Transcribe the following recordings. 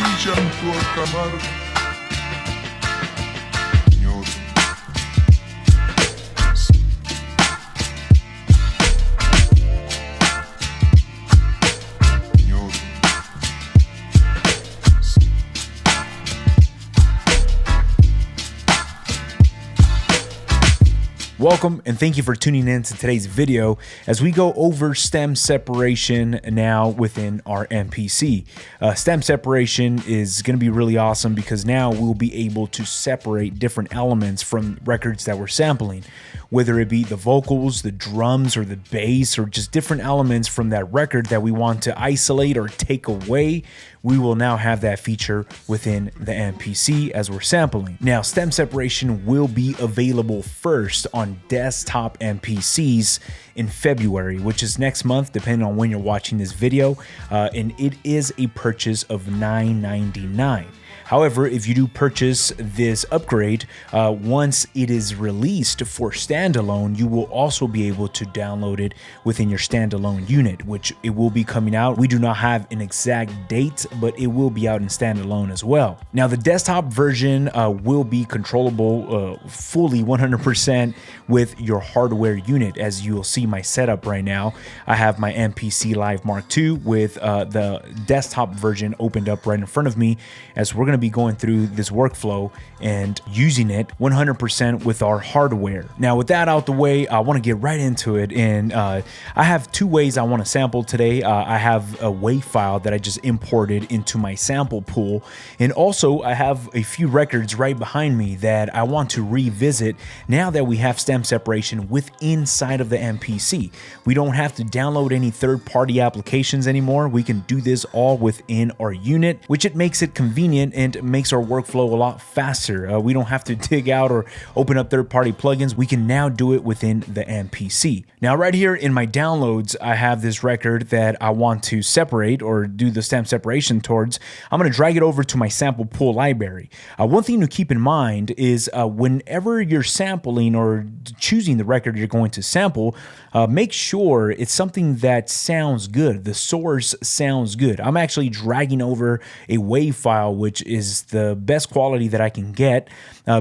llanto acabar. Señor. Señor. Welcome and thank you for tuning in to today's video as we go over stem separation now within our MPC. Stem separation is going to be really awesome because now we'll be able to separate different elements from records that we're sampling, whether it be the vocals, the drums, or the bass, or just different elements from that record that we want to isolate or take away. We will now have that feature within the MPC as we're sampling. Now, stem separation will be available first on desktop MPCs in February, which is next month, depending on when you're watching this video, and it is a purchase of $9.99. However, if you do purchase this upgrade, once it is released for standalone, you will also be able to download it within your standalone unit, which it will be coming out. We do not have an exact date, but it will be out in standalone as well. Now, the desktop version will be controllable fully 100% with your hardware unit. As you'll see my setup right now, I have my MPC Live Mark II with the desktop version opened up right in front of me, as we're going to be going through this workflow and using it 100% with our hardware. Now, with that out the way, I want to get right into it, and I have two ways I want to sample today. I have a WAV file that I just imported into my sample pool, and also I have a few records right behind me that I want to revisit now that we have stem separation inside of the MPC. We don't have to download any third-party applications anymore. We can do this all within our unit, which it makes it convenient and makes our workflow a lot faster. We don't have to dig out or open up third-party plugins. We can now do it within the MPC. Now, right here in my downloads, I have this record that I want to separate or do the stem separation towards. I'm going to drag it over to my sample pool library. One thing to keep in mind is whenever you're sampling or choosing the record you're going to sample, make sure it's something that sounds good. The source sounds good. I'm actually dragging over a WAV file, which is the best quality that I can get,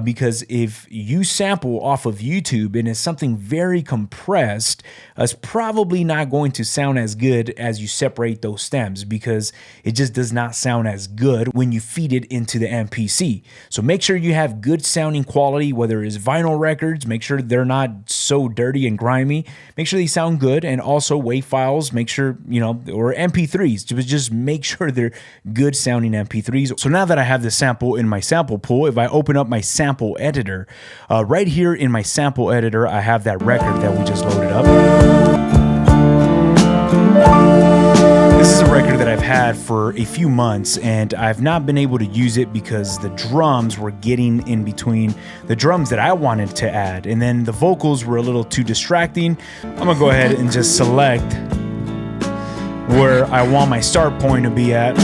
because if you sample off of YouTube and it's something very compressed, it's probably not going to sound as good as you separate those stems, because it just does not sound as good when you feed it into the MPC. So make sure you have good sounding quality, whether it's vinyl records, make sure they're not so dirty and grimy, make sure they sound good, and also WAV files, make sure, or MP3s, just make sure they're good sounding MP3s. So now that I have the sample in my sample pool, if I open up my sample editor, right here in my sample editor, I have that record that we just loaded up. This is a record that I've had for a few months, and I've not been able to use it because the drums were getting in between the drums that I wanted to add, and then the vocals were a little too distracting. I'm gonna go ahead and just select where I want my start point to be at.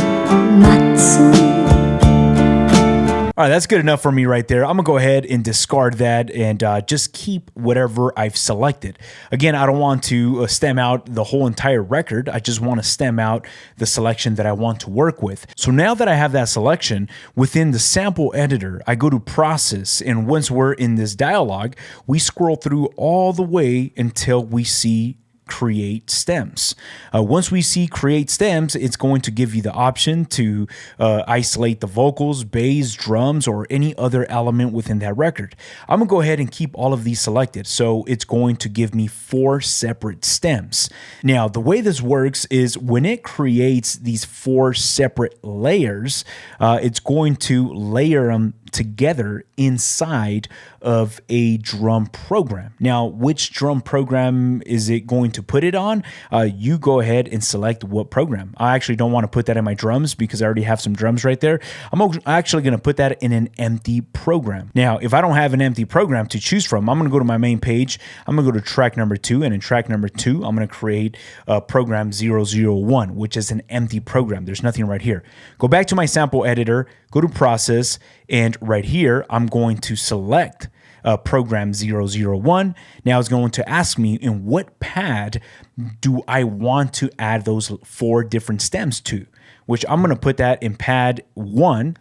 All right, that's good enough for me right there. I'm gonna go ahead and discard that and just keep whatever I've selected. Again, I don't want to stem out the whole entire record. I just want to stem out the selection that I want to work with. So now that I have that selection within the sample editor, I go to process, and once we're in this dialog, we scroll through all the way until we see create stems. Once we see create stems, it's going to give you the option to isolate the vocals, bass, drums, or any other element within that record. I'm gonna go ahead and keep all of these selected. So it's going to give me 4 separate stems. Now, the way this works is when it creates these 4 separate layers, it's going to layer them together inside of a drum program. Now, which drum program is it going to put it on? You go ahead and select what program. I actually don't want to put that in my drums because I already have some drums right there. I'm actually going to put that in an empty program. Now, if I don't have an empty program to choose from, I'm going to go to my main page. I'm going to go to track number 2, and in track number 2, I'm going to create program 001, which is an empty program. There's nothing right here. Go back to my sample editor, go to process, and right here, I'm going to select program 001. Now it's going to ask me in what pad do I want to add those 4 different stems to. which I'm going to put that in pad 1.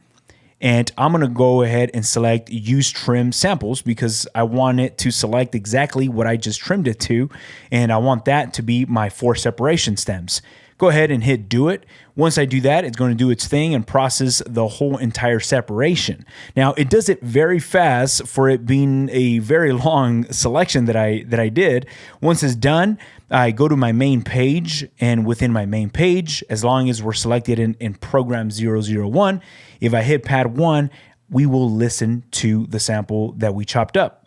And I'm going to go ahead and select use trim samples because I want it to select exactly what I just trimmed it to. And I want that to be my 4 separation stems. Go ahead and hit do it. Once I do that, it's going to do its thing and process the whole entire separation. Now, it does it very fast for it being a very long selection that I did. Once it's done, I go to my main page, and within my main page, as long as we're selected in program 001, if I hit pad 1, we will listen to the sample that we chopped up.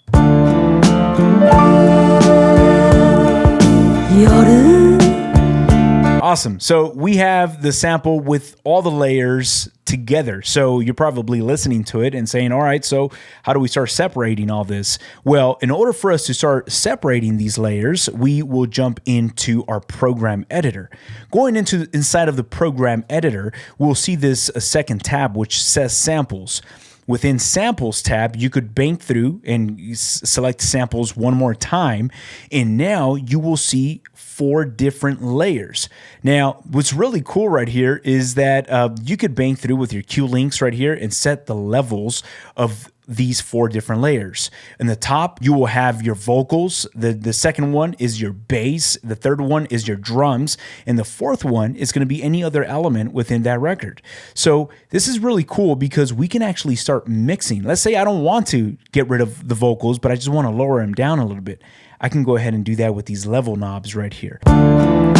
Awesome. So we have the sample with all the layers together. So you're probably listening to it and saying, all right, so how do we start separating all this? Well, in order for us to start separating these layers, we will jump into our program editor. Going inside of the program editor, we'll see this second tab, which says samples. Within samples tab, you could bank through and select samples one more time. And now you will see 4 different layers. Now, what's really cool right here is that you could bank through with your Q links right here and set the levels of these 4 different layers. In the top, you will have your vocals. The second one is your bass. The third one is your drums. And the fourth one is going to be any other element within that record. So this is really cool because we can actually start mixing. Let's say I don't want to get rid of the vocals, but I just want to lower them down a little bit. I can go ahead and do that with these level knobs right here. I'm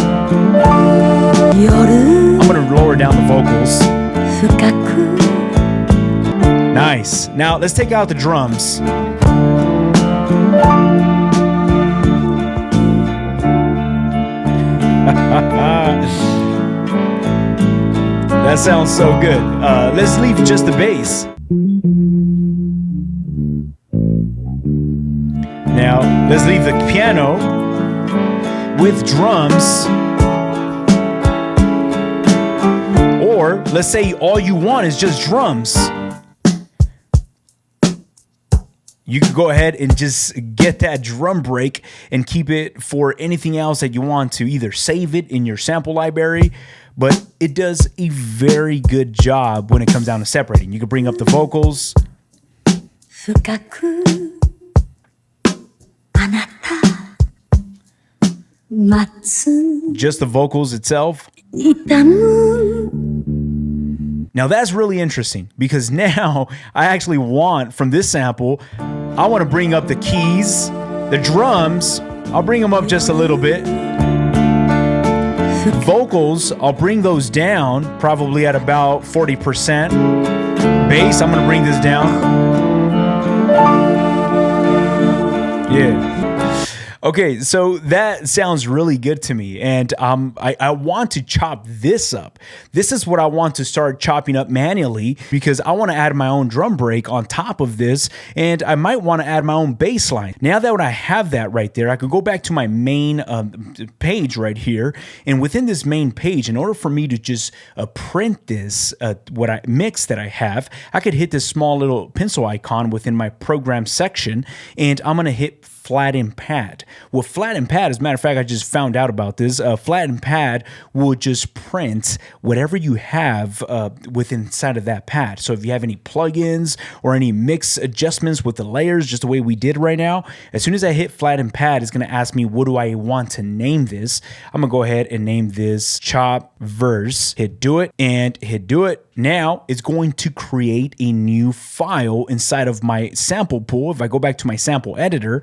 going to lower down the vocals. Nice. Now let's take out the drums. That sounds so good. Let's leave just the bass. Now let's leave the piano with drums. Or let's say all you want is just drums. You can go ahead and just get that drum break and keep it for anything else that you want to. Either save it in your sample library, but it does a very good job when it comes down to separating. You can bring up the vocals. Just the vocals itself. Now that's really interesting because now I actually want, from this sample, I want to bring up the keys, the drums, I'll bring them up just a little bit. Vocals, I'll bring those down probably at about 40%. Bass, I'm going to bring this down. Yeah. Okay, so that sounds really good to me, and I want to chop this up. This is what I want to start chopping up manually because I want to add my own drum break on top of this, and I might want to add my own bass line. Now that I have that right there, I could go back to my main page right here, and within this main page, in order for me to just print this, mix that I have, I could hit this small little pencil icon within my program section, and I'm going to hit flatten pad. Well, flatten pad, as a matter of fact, I just found out about this. Flatten pad will just print whatever you have within inside of that pad. So if you have any plugins or any mix adjustments with the layers, just the way we did right now, as soon as I hit flatten pad, it's going to ask me, what do I want to name this? I'm going to go ahead and name this chop verse. Hit do it and hit do it. Now it's going to create a new file inside of my sample pool. If I go back to my sample editor,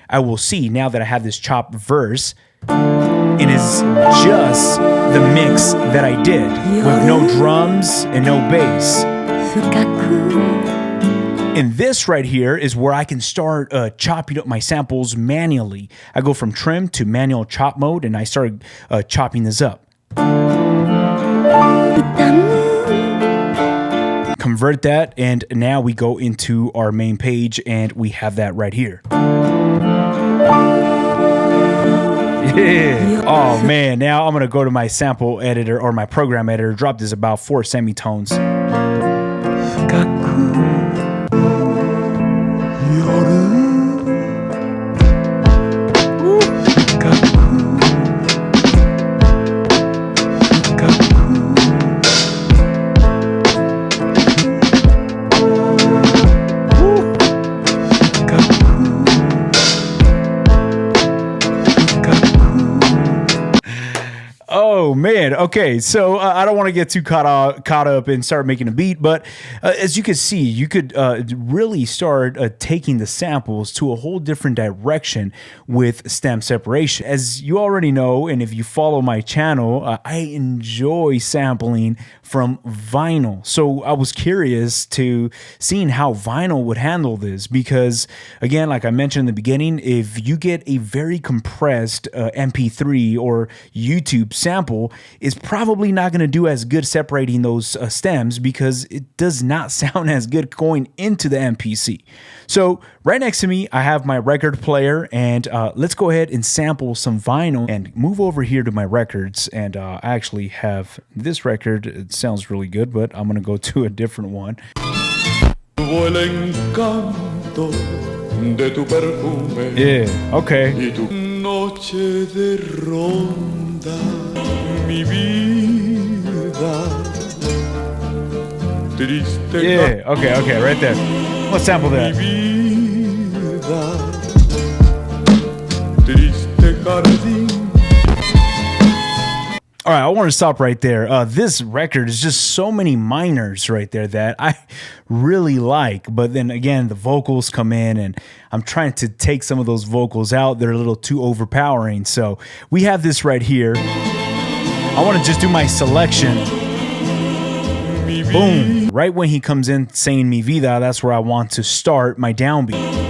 I will see now that I have this chop verse, it is just the mix that I did with no drums and no bass. And this right here is where I can start chopping up my samples manually. I go from trim to manual chop mode and I start chopping this up. Convert that, and now we go into our main page and we have that right here. Yeah. Oh man, now I'm gonna go to my sample editor or my program editor, drop this about 4 semitones. man. Okay, so I don't want to get too caught up and start making a beat, but as you can see, you could really start taking the samples to a whole different direction with stem separation. As you already know, and if you follow my channel, I enjoy sampling from vinyl. So I was curious to seeing how vinyl would handle this because, again, like I mentioned in the beginning, if you get a very compressed MP3 or YouTube sample, it's probably not going to do as good separating those stems because it does not sound as good going into the MPC. So right next to me, I have my record player, and let's go ahead and sample some vinyl and move over here to my records. And I actually have this record. It sounds really good, but I'm going to go to a different one. Yeah, okay. Yeah, okay, right there. Let's sample that. All right, I want to stop right there. This record is just so many minors right there that I really like. But then again, the vocals come in and I'm trying to take some of those vocals out. They're a little too overpowering. So we have this right here. I want to just do my selection. Boom. Right when he comes in saying mi vida, that's where I want to start my downbeat.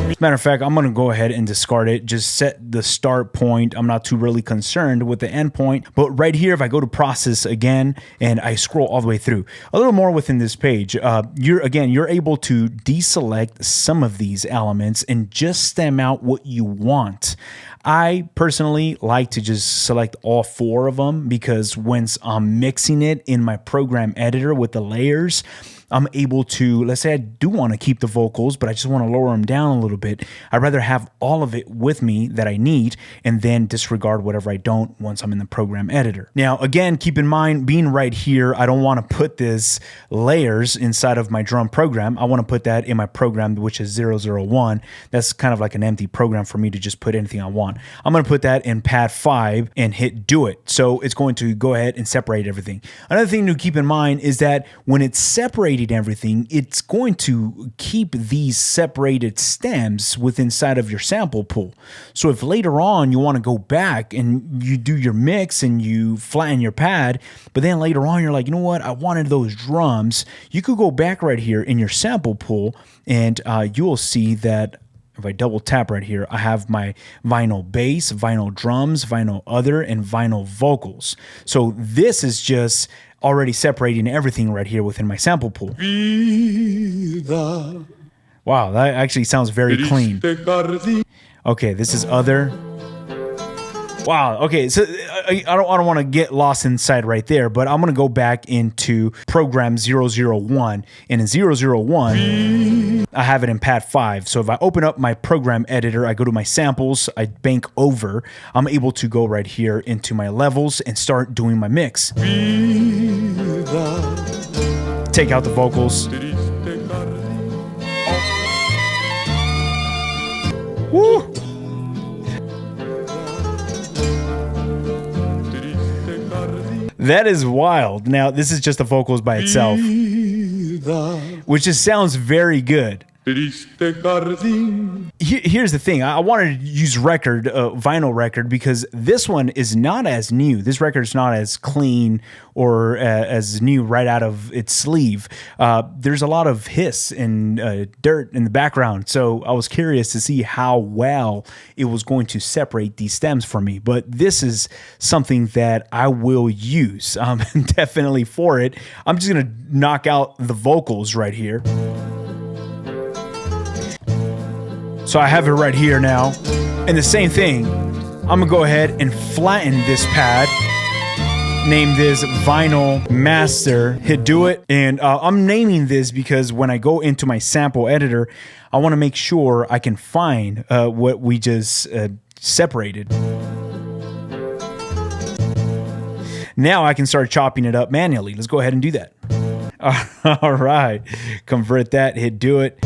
As a matter of fact, I'm going to go ahead and discard it. Just set the start point. I'm not too really concerned with the end point. But right here, if I go to process again and I scroll all the way through, a little more within this page, you're able to deselect some of these elements and just stem out what you want. I personally like to just select all 4 of them because once I'm mixing it in my program editor with the layers, I'm able to, let's say I do want to keep the vocals, but I just want to lower them down a little bit. I'd rather have all of it with me that I need and then disregard whatever I don't once I'm in the program editor. Now, again, keep in mind, being right here, I don't want to put this layers inside of my drum program. I want to put that in my program, which is 001. That's kind of like an empty program for me to just put anything I want. I'm going to put that in pad 5 and hit do it. So it's going to go ahead and separate everything. Another thing to keep in mind is that when it's separated everything, it's going to keep these separated stems within inside of your sample pool. So if later on you want to go back and you do your mix and you flatten your pad, but then later on you're like, you know what, I wanted those drums, you could go back right here in your sample pool and you will see that if I double tap right here, I have my vinyl bass, vinyl drums, vinyl other, and vinyl vocals. So this is just already separating everything right here within my sample pool. Wow, that actually sounds very clean. Okay, this is other. Wow, okay, so I don't want to get lost inside right there, but I'm going to go back into program 001, and in 001, I have it in pad 5. So if I open up my program editor, I go to my samples, I bank over, I'm able to go right here into my levels and start doing my mix. Take out the vocals. Woo! That is wild. Now, this is just the vocals by itself, which just sounds very good. Here's the thing. I wanted to use record, vinyl record, because this one is not as new. This record is not as clean or as new right out of its sleeve. There's a lot of hiss and dirt in the background. So I was curious to see how well it was going to separate these stems for me. But this is something that I will use. I'm definitely for it. I'm just going to knock out the vocals right here. So I have it right here now. And the same thing, I'm gonna go ahead and flatten this pad. Name this Vinyl Master, hit do it. And I'm naming this because when I go into my sample editor, I wanna make sure I can find what we just separated. Now I can start chopping it up manually. Let's go ahead and do that. All right, convert that, hit do it.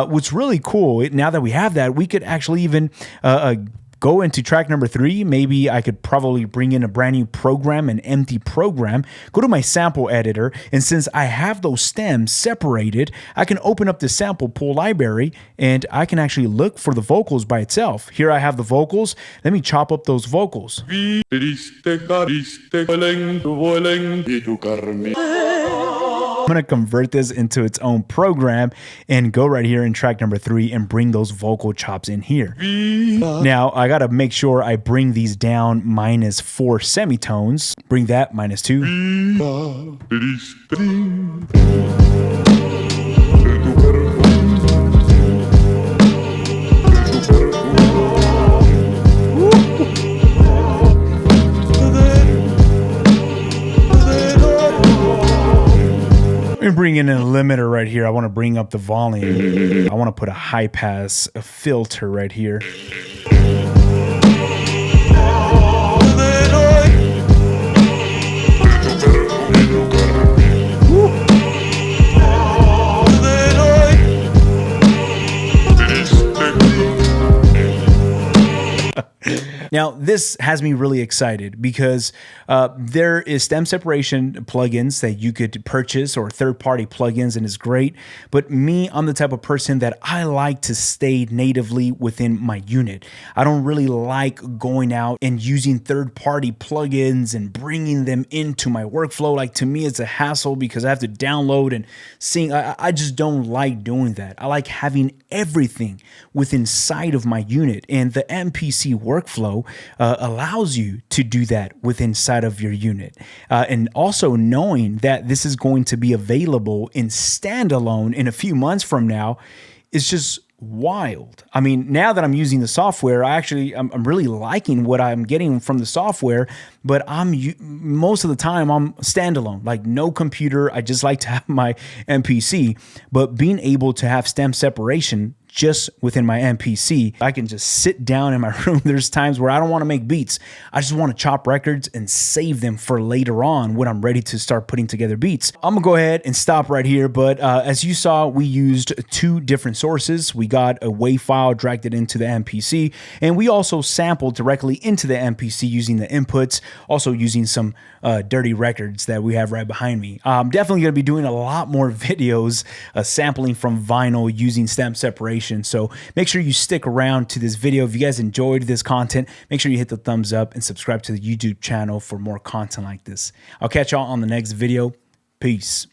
What's really cool, now that we have that, we could actually even go into track number 3. Maybe I could probably bring in a brand new program, an empty program, go to my sample editor, and since I have those stems separated, I can open up the sample pool library and I can actually look for the vocals by itself. Here I have the vocals. Let me chop up those vocals. I'm going to convert this into its own program and go right here in track number 3 and bring those vocal chops in here. Now, I got to make sure I bring these down -4 semitones. Bring that -2. Let me bring in a limiter right here. I want to bring up the volume. I want to put a high pass filter right here. Now, this has me really excited because there is stem separation plugins that you could purchase or third-party plugins, and it's great. But me, I'm the type of person that I like to stay natively within my unit. I don't really like going out and using third-party plugins and bringing them into my workflow. Like, to me, it's a hassle because I have to download and sync. I just don't like doing that. I like having everything within sight of my unit, and the MPC workflow allows you to do that within inside of your unit. And also knowing that this is going to be available in standalone in a few months from now is just wild. I mean, now that I'm using the software, I'm really liking what I'm getting from the software, but most of the time I'm standalone, like no computer. I just like to have my MPC, but being able to have stem separation just within my MPC, I can just sit down in my room. There's times where I don't want to make beats. I just want to chop records and save them for later on when I'm ready to start putting together beats. I'm gonna go ahead and stop right here. But as you saw, we used 2 different sources. We got a WAV file, dragged it into the MPC, and we also sampled directly into the MPC using the inputs, also using some dirty records that we have right behind me. I'm definitely gonna be doing a lot more videos sampling from vinyl using stem separation. So make sure you stick around to this video. If you guys enjoyed this content, make sure you hit the thumbs up and subscribe to the YouTube channel for more content like this. I'll catch y'all on the next video. Peace.